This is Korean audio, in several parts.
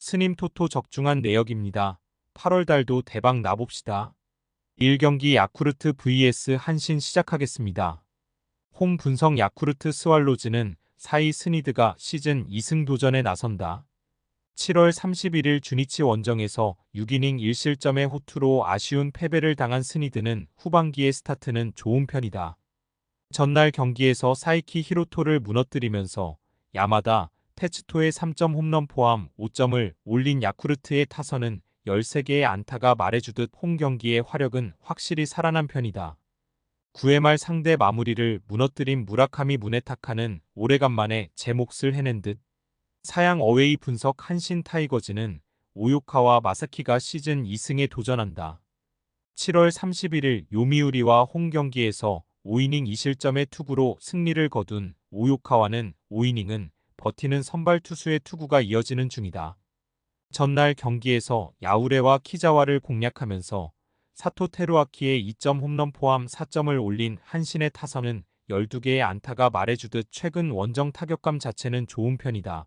스님 토토 적중한 내역입니다. 8월 달도 대박 나봅시다. 1경기 야쿠르트 vs 한신 시작하겠습니다. 홈 분석 야쿠르트 스왈로즈는 4위 스니드가 시즌 2승 도전에 나선다. 7월 31일 주니치 원정에서 6이닝 1실점의 호투로 아쉬운 패배를 당한 스니드는 후반기의 스타트는 좋은 편이다. 전날 경기에서 사이키 히로토를 무너뜨리면서 야마다, 테츠토의 3점 홈런 포함 5점을 올린 야쿠르트의 타선은 13개의 안타가 말해주듯 홈 경기의 화력은 확실히 살아난 편이다. 9회 말 상대 마무리를 무너뜨린 무라카미 무네타카는 오래간만에 제 몫을 해낸 듯. 사양 어웨이 분석 한신 타이거즈는 오요카와 마사키가 시즌 2승에 도전한다. 7월 31일 요미우리와 홈 경기에서 5이닝 2실점의 투구로 승리를 거둔 오요카와는 5이닝은 버티는 선발 투수의 투구가 이어지는 중이다. 전날 경기에서 야우레와 키자와를 공략하면서 사토 테루아키의 2점 홈런 포함 4점을 올린 한신의 타선은 12개의 안타가 말해주듯 최근 원정 타격감 자체는 좋은 편이다.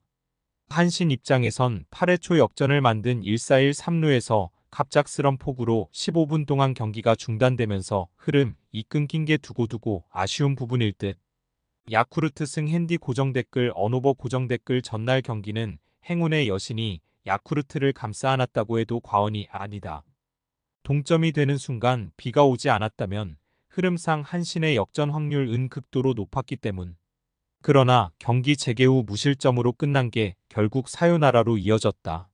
한신 입장에선 8회 초 역전을 만든 1-4-1 3루에서 갑작스런 폭우로 15분 동안 경기가 중단되면서 흐름이 끊긴 게 두고두고 아쉬운 부분일 듯. 야쿠르트 승 핸디 고정 댓글 언오버 고정 댓글 전날 경기는 행운의 여신이 야쿠르트를 감싸 안았다고 해도 과언이 아니다. 동점이 되는 순간 비가 오지 않았다면 흐름상 한신의 역전 확률은 극도로 높았기 때문. 그러나 경기 재개 후 무실점으로 끝난 게 결국 사요나라로 이어졌다.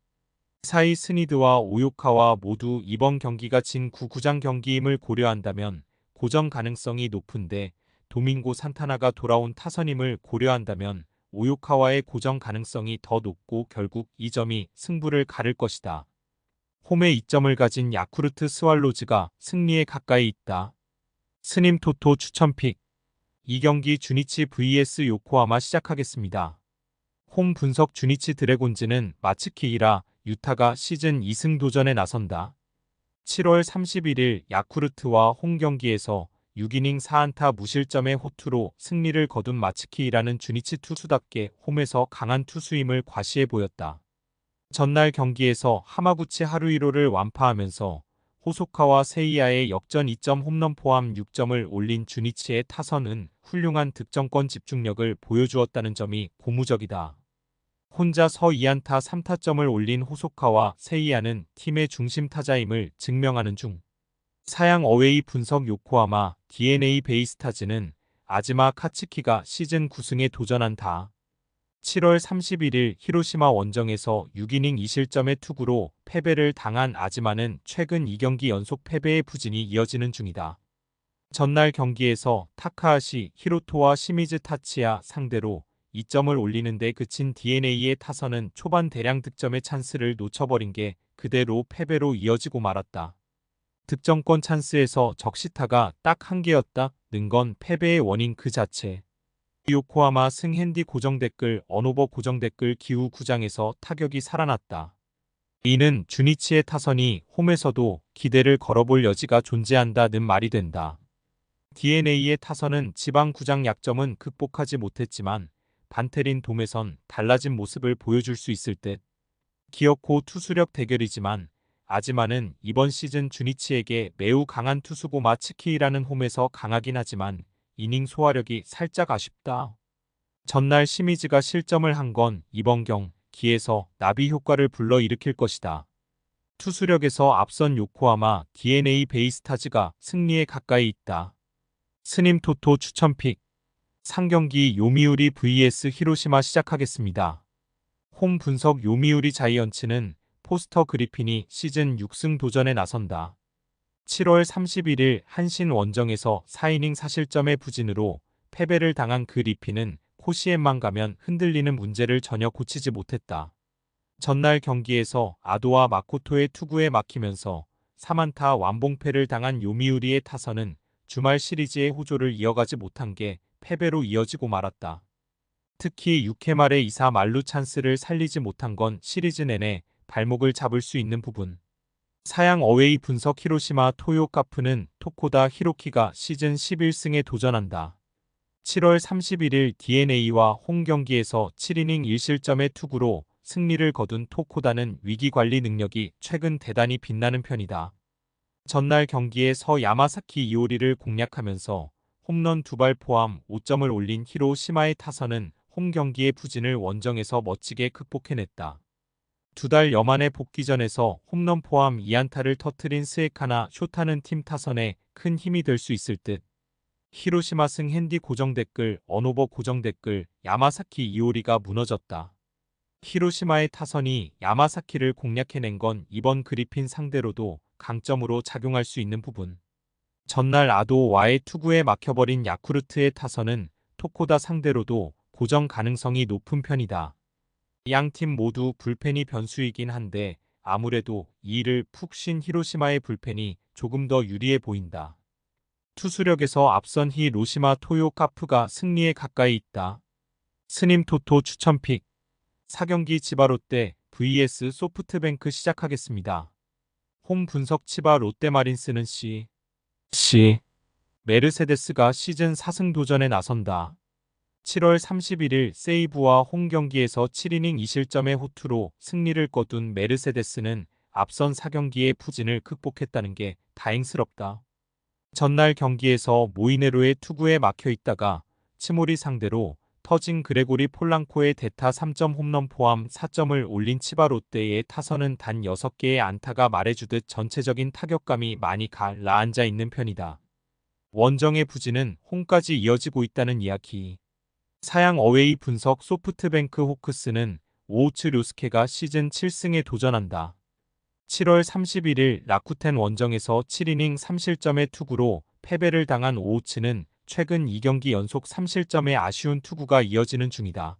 사이 스니드와 오요카와 모두 이번 경기가 진 9구장 경기임을 고려한다면 고정 가능성이 높은데 도밍고 산타나가 돌아온 타선임을 고려한다면 오요카와의 고정 가능성이 더 높고 결국 이 점이 승부를 가를 것이다. 홈에 2점을 가진 야쿠르트 스왈로즈가 승리에 가까이 있다. 스님 토토 추천픽 2경기 주니치 vs 요코하마 시작하겠습니다. 홈 분석 주니치 드래곤즈는 마츠키히라 유타가 시즌 2승 도전에 나선다. 7월 31일 야쿠르트와 홈 경기에서 6이닝 4안타 무실점의 호투로 승리를 거둔 마츠키히라는 주니치 투수답게 홈에서 강한 투수임을 과시해 보였다. 전날 경기에서 하마구치 하루이로를 완파하면서 호소카와 세이야의 역전 2점 홈런 포함 6점을 올린 주니치의 타선은 훌륭한 득점권 집중력을 보여주었다는 점이 고무적이다. 혼자서 2안타 3타점을 올린 호소카와 세이야는 팀의 중심 타자임을 증명하는 중. 사양 어웨이 분석 요코하마 DNA 베이스타즈는 아즈마 카츠키가 시즌 9승에 도전한다. 7월 31일 히로시마 원정에서 6이닝 2실점의 투구로 패배를 당한 아즈마는 최근 2경기 연속 패배의 부진이 이어지는 중이다. 전날 경기에서 타카하시 히로토와 시미즈 타치야 상대로 2점을 올리는 데 그친 DNA의 타선은 초반 대량 득점의 찬스를 놓쳐버린 게 그대로 패배로 이어지고 말았다. 득점권 찬스에서 적시타가 딱 1개였다는 건 패배의 원인 그 자체. 요코하마 승 핸디 고정 댓글 언오버 고정 댓글 기후 9장에서 타격이 살아났다. 이는 주니치의 타선이 홈에서도 기대를 걸어볼 여지가 존재한다는 말이 된다. DNA의 타선은 지방 9장 약점은 극복하지 못했지만 반테린 돔에선 달라진 모습을 보여줄 수 있을 듯. 기어코 투수력 대결이지만 아즈마는 이번 시즌 주니치에게 매우 강한 투수고 마츠키라는 홈에서 강하긴 하지만 이닝 소화력이 살짝 아쉽다. 전날 시미즈가 실점을 한 건 이번 경기에서 나비 효과를 불러일으킬 것이다. 투수력에서 앞선 요코하마 DNA 베이스타즈가 승리에 가까이 있다. 스님 토토 추천픽 3경기 요미우리 vs 히로시마 시작하겠습니다. 홈 분석 요미우리 자이언츠는 포스터 그리핀이 시즌 6승 도전에 나선다. 7월 31일 한신 원정에서 4이닝 4실점의 부진으로 패배를 당한 그리핀은 코시엠만 가면 흔들리는 문제를 전혀 고치지 못했다. 전날 경기에서 아도와 마코토의 투구에 막히면서 3안타 완봉패를 당한 요미우리의 타선은 주말 시리즈의 호조를 이어가지 못한 게 패배로 이어지고 말았다. 특히 6회 말에 2사 만루 찬스를 살리지 못한 건 시리즈 내내 발목을 잡을 수 있는 부분. 사양 어웨이 분석 히로시마 토요카프는 토코다 히로키가 시즌 11승에 도전한다. 7월 31일 DNA와 홈 경기에서 7이닝 1실점의 투구로 승리를 거둔 토코다는 위기관리 능력이 최근 대단히 빛나는 편이다. 전날 경기에 서 야마사키 이오리를 공략하면서 홈런 2발 포함 5점을 올린 히로시마의 타선은 홈 경기의 부진을 원정에서 멋지게 극복해냈다. 2달 여만의 복귀전에서 홈런 포함 2안타를 터뜨린 스에카나 쇼타는 팀 타선에 큰 힘이 될 수 있을 듯. 히로시마 승 핸디 고정 댓글, 언오버 고정 댓글, 야마사키 이오리가 무너졌다. 히로시마의 타선이 야마사키를 공략해낸 건 이번 그리핀 상대로도 강점으로 작용할 수 있는 부분. 전날 아도와의 투구에 막혀버린 야쿠르트의 타선은 토코다 상대로도 고정 가능성이 높은 편이다. 양팀 모두 불펜이 변수이긴 한데 아무래도 이 일을 푹 쉰 히로시마의 불펜이 조금 더 유리해 보인다. 투수력에서 앞선 히로시마 토요 카프가 승리에 가까이 있다. 스님 토토 추천픽 4경기 치바 롯데 vs 소프트뱅크 시작하겠습니다. 홈 분석 치바 롯데마린스는 C. 메르세데스가 시즌 4승 도전에 나선다. 7월 31일 세이브와 홈 경기에서 7이닝 2실점의 호투로 승리를 거둔 메르세데스는 앞선 4경기의 부진을 극복했다는 게 다행스럽다. 전날 경기에서 모이네로의 투구에 막혀 있다가 치모리 상대로 터진 그레고리 폴랑코의 대타 3점 홈런 포함 4점을 올린 치바 롯데의 타선은 단 6개의 안타가 말해주듯 전체적인 타격감이 많이 가라앉아 있는 편이다. 원정의 부진은 홈까지 이어지고 있다는 이야기. 사양 어웨이 분석 소프트뱅크 호크스는 오우츠 료스케가 시즌 7승에 도전한다. 7월 31일 라쿠텐 원정에서 7이닝 3실점의 투구로 패배를 당한 오우츠는 최근 2경기 연속 3실점의 아쉬운 투구가 이어지는 중이다.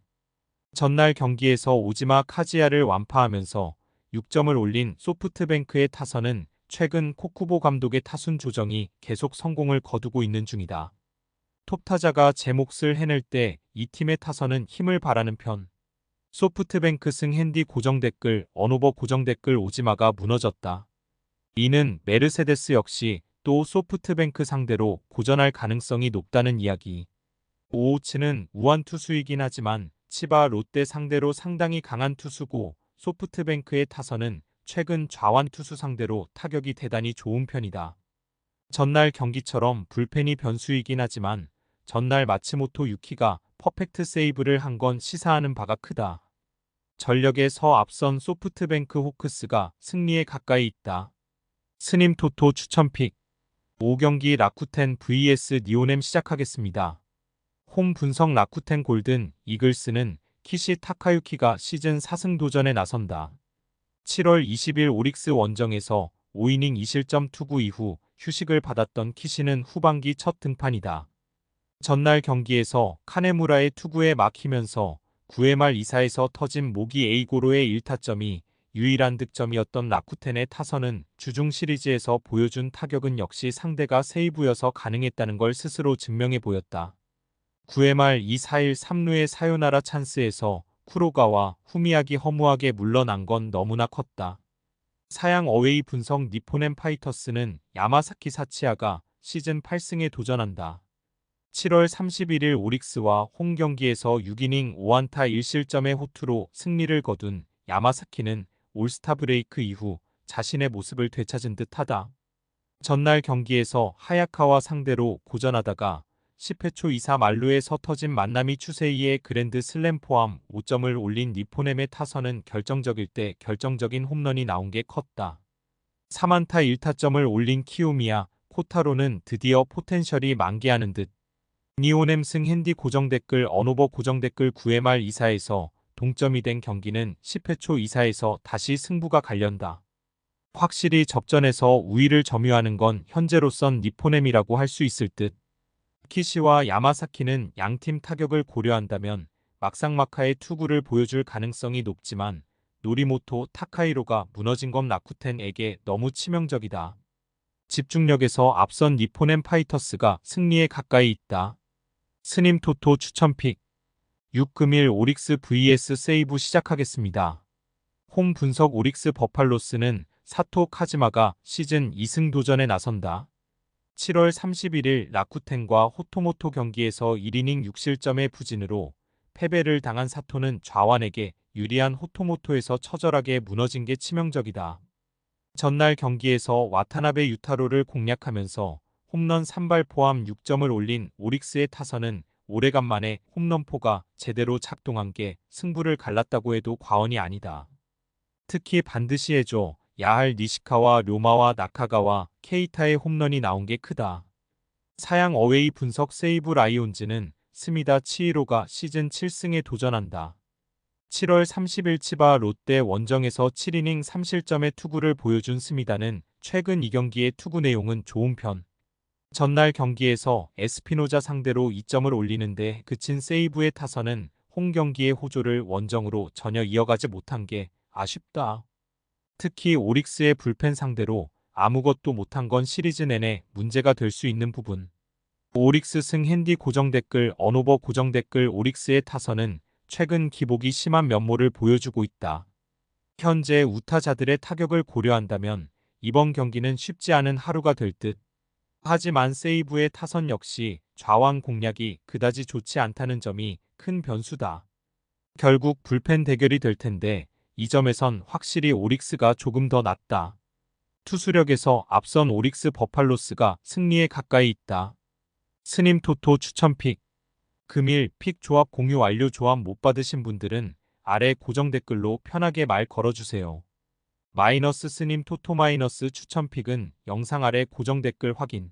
전날 경기에서 오지마 카지야를 완파하면서 6점을 올린 소프트뱅크의 타선은 최근 코쿠보 감독의 타순 조정이 계속 성공을 거두고 있는 중이다. 톱타자가 제 몫을 해낼 때 이 팀의 타선은 힘을 발하는 편. 소프트뱅크 승 핸디 고정 댓글, 언오버 고정 댓글 오지마가 무너졌다. 이는 메르세데스 역시 또 소프트뱅크 상대로 고전할 가능성이 높다는 이야기. 오우츠는 우완 투수이긴 하지만 치바 롯데 상대로 상당히 강한 투수고 소프트뱅크의 타선은 최근 좌완 투수 상대로 타격이 대단히 좋은 편이다. 전날 경기처럼 불펜이 변수이긴 하지만 전날 마츠모토 유키가 퍼펙트 세이브를 한 건 시사하는 바가 크다. 전력에서 앞선 소프트뱅크 호크스가 승리에 가까이 있다. 스님 토토 추천픽 5경기 라쿠텐 vs 니오넴 시작하겠습니다. 홈 분석 라쿠텐 골든 이글스는 키시 타카유키가 시즌 4승 도전에 나선다. 7월 20일 오릭스 원정에서 5이닝 2실점 투구 이후 휴식을 받았던 키시는 후반기 첫 등판이다. 전날 경기에서 카네무라의 투구에 막히면서 9회 말 2사에서 터진 모기 에이고로의 1타점이 유일한 득점이었던 라쿠텐의 타선은 주중 시리즈에서 보여준 타격은 역시 상대가 세이브여서 가능했다는 걸 스스로 증명해 보였다. 9회 말 2-4일 3루의 사요나라 찬스에서 쿠로가와 후미야기 허무하게 물러난 건 너무나 컸다. 사양 어웨이 분석 니포넴 파이터스는 야마사키 사치야가 시즌 8승에 도전한다. 7월 31일 오릭스와 홈 경기에서 6이닝 5안타 1실점의 호투로 승리를 거둔 야마사키는 올스타 브레이크 이후 자신의 모습을 되찾은 듯하다. 전날 경기에서 하야카와 상대로 고전하다가 10회 초 2사 만루에서 터진 만나미 추세이의 그랜드 슬램 포함 5점을 올린 니포넴의 타선은 결정적일 때 결정적인 홈런이 나온 게 컸다. 3안타 1타점을 올린 키요미야 코타로는 드디어 포텐셜이 만개하는 듯. 니오넴 승 핸디 고정 댓글 언오버 고정 댓글 9회 말 2사에서 동점이 된 경기는 10회 초 2사에서 다시 승부가 갈린다. 확실히 접전에서 우위를 점유하는 건 현재로선 니포넴이라고 할 수 있을 듯. 키시와 야마사키는 양팀 타격을 고려한다면 막상막하의 투구를 보여줄 가능성이 높지만 노리모토 타카이로가 무너진 건 라쿠텐에게 너무 치명적이다. 집중력에서 앞선 니포넴 파이터스가 승리에 가까이 있다. 스님 토토 추천픽 6금일 오릭스 vs 세이브 시작하겠습니다. 홈 분석 오릭스 버팔로스는 사토 카즈마가 시즌 2승 도전에 나선다. 7월 31일 라쿠텐과 호토모토 경기에서 1이닝 6실점의 부진으로 패배를 당한 사토는 좌완에게 유리한 호토모토에서 처절하게 무너진 게 치명적이다. 전날 경기에서 와타나베 유타로를 공략하면서 홈런 3발 포함 6점을 올린 오릭스의 타선은 오래간만에 홈런포가 제대로 작동한 게 승부를 갈랐다고 해도 과언이 아니다. 특히 반드시 해줘 야할 니시카와 료마와 나카가와 케이타의 홈런이 나온 게 크다. 사양 어웨이 분석 세이브 라이온즈는 스미다 치히로가 시즌 7승에 도전한다. 7월 30일 치바 롯데 원정에서 7이닝 3실점의 투구를 보여준 스미다는 최근 2경기의 투구 내용은 좋은 편. 전날 경기에서 에스피노자 상대로 2점을 올리는데 그친 세이브의 타선은 홈 경기의 호조를 원정으로 전혀 이어가지 못한 게 아쉽다. 특히 오릭스의 불펜 상대로 아무것도 못한 건 시리즈 내내 문제가 될 수 있는 부분. 오릭스 승 핸디 고정 댓글 언오버 고정 댓글 오릭스의 타선은 최근 기복이 심한 면모를 보여주고 있다. 현재 우타자들의 타격을 고려한다면 이번 경기는 쉽지 않은 하루가 될 듯. 하지만 세이브의 타선 역시 좌완 공략이 그다지 좋지 않다는 점이 큰 변수다. 결국 불펜 대결이 될 텐데 이 점에선 확실히 오릭스가 조금 더 낫다. 투수력에서 앞선 오릭스 버팔로스가 승리에 가까이 있다. 스님 토토 추천픽. 금일 픽 조합 공유 완료. 조합 못 받으신 분들은 아래 고정 댓글로 편하게 말 걸어주세요. 마이너스 스님 토토 마이너스 추천픽은 영상 아래 고정 댓글 확인.